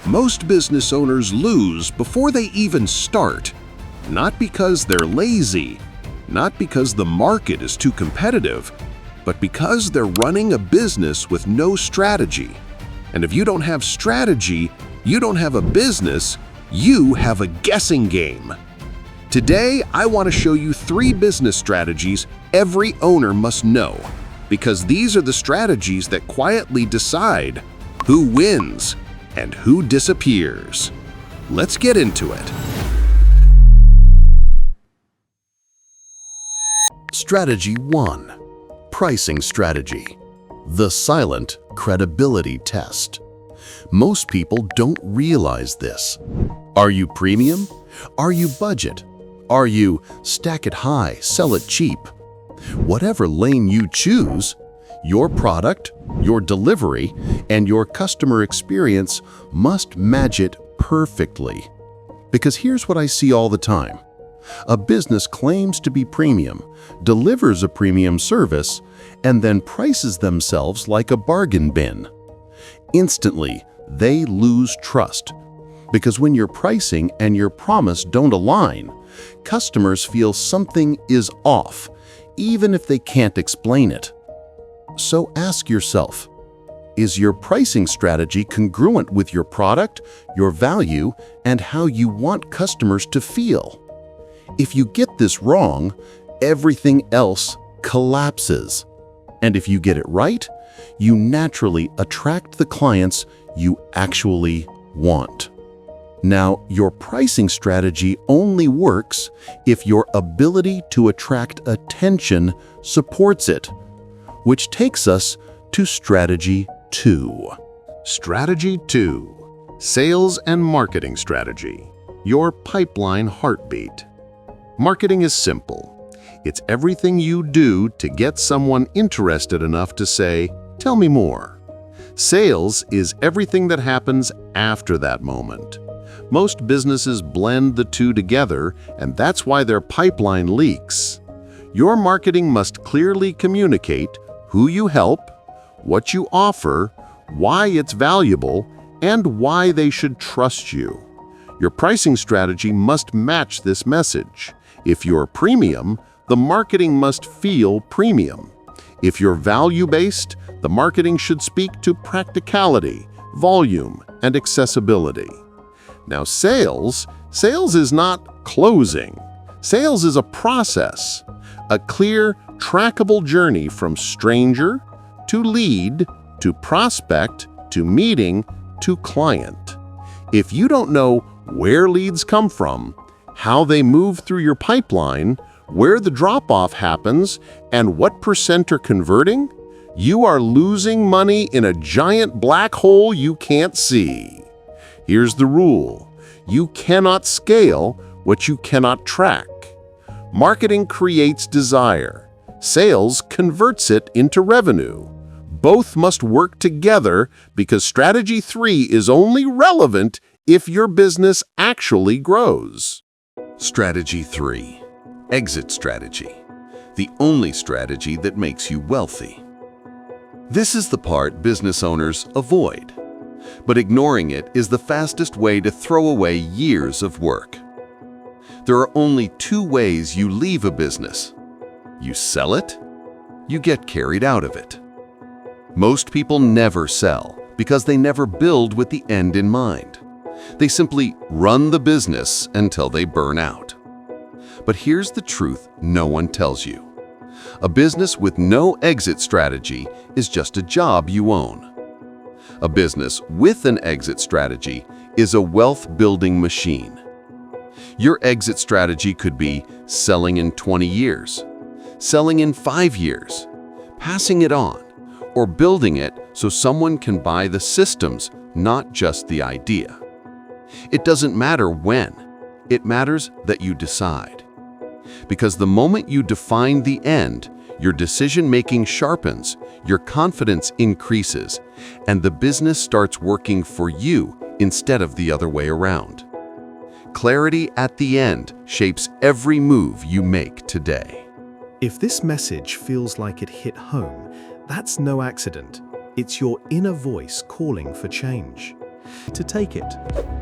Most business owners lose before they even start, not because they're lazy, not because the market is too competitive, but because they're running a business with no strategy. And if you don't have strategy, you don't have a business, you have a guessing game. Today, I want to show you 3 business strategies every owner must know, because these are the strategies that quietly decide who wins and who disappears. Let's get into it. Strategy 1. Pricing strategy. The silent credibility test. Most people don't realize this. Are you premium? Are you budget? Are you stack it high, sell it cheap? Whatever lane you choose, your product, your delivery, and your customer experience must match it perfectly. Because here's what I see all the time. A business claims to be premium, delivers a premium service, and then prices themselves like a bargain bin. Instantly, they lose trust. Because when your pricing and your promise don't align, customers feel something is off, even if they can't explain it. So ask yourself, is your pricing strategy congruent with your product, your value, and how you want customers to feel? If you get this wrong, everything else collapses. And if you get it right, you naturally attract the clients you actually want. Now, your pricing strategy only works if your ability to attract attention supports it, which takes us to strategy 2. Strategy 2. Sales and marketing strategy. Your pipeline heartbeat. Marketing is simple. It's everything you do to get someone interested enough to say, "Tell me more." Sales is everything that happens after that moment. Most businesses blend the two together, and that's why their pipeline leaks. Your marketing must clearly communicate who you help, what you offer, why it's valuable, and why they should trust you. Your pricing strategy must match this message. If you're premium, the marketing must feel premium. If you're value-based, the marketing should speak to practicality, volume, and accessibility. Now, sales is not closing. Sales is a process, a clear, trackable journey from stranger to lead to prospect to meeting to client. If you don't know where leads come from, how they move through your pipeline, where the drop-off happens, and what % are converting, you are losing money in a giant black hole you can't see. Here's the rule. You cannot scale what you cannot track. Marketing creates desire. Sales converts it into revenue. Both must work together because strategy 3 is only relevant if your business actually grows. Strategy 3. Exit strategy. The only strategy that makes you wealthy. This is the part business owners avoid. But ignoring it is the fastest way to throw away years of work. There are only 2 ways you leave a business. You sell it, you get carried out of it. Most people never sell because they never build with the end in mind. They simply run the business until they burn out. But here's the truth no one tells you. A business with no exit strategy is just a job you own. A business with an exit strategy is a wealth-building machine. Your exit strategy could be selling in 20 years, selling in 5 years, passing it on, or building it so someone can buy the systems, not just the idea. It doesn't matter when, it matters that you decide. Because the moment you define the end, your decision-making sharpens, your confidence increases, and the business starts working for you instead of the other way around. Clarity at the end shapes every move you make today. If this message feels like it hit home, that's no accident. It's your inner voice calling for change. to take it.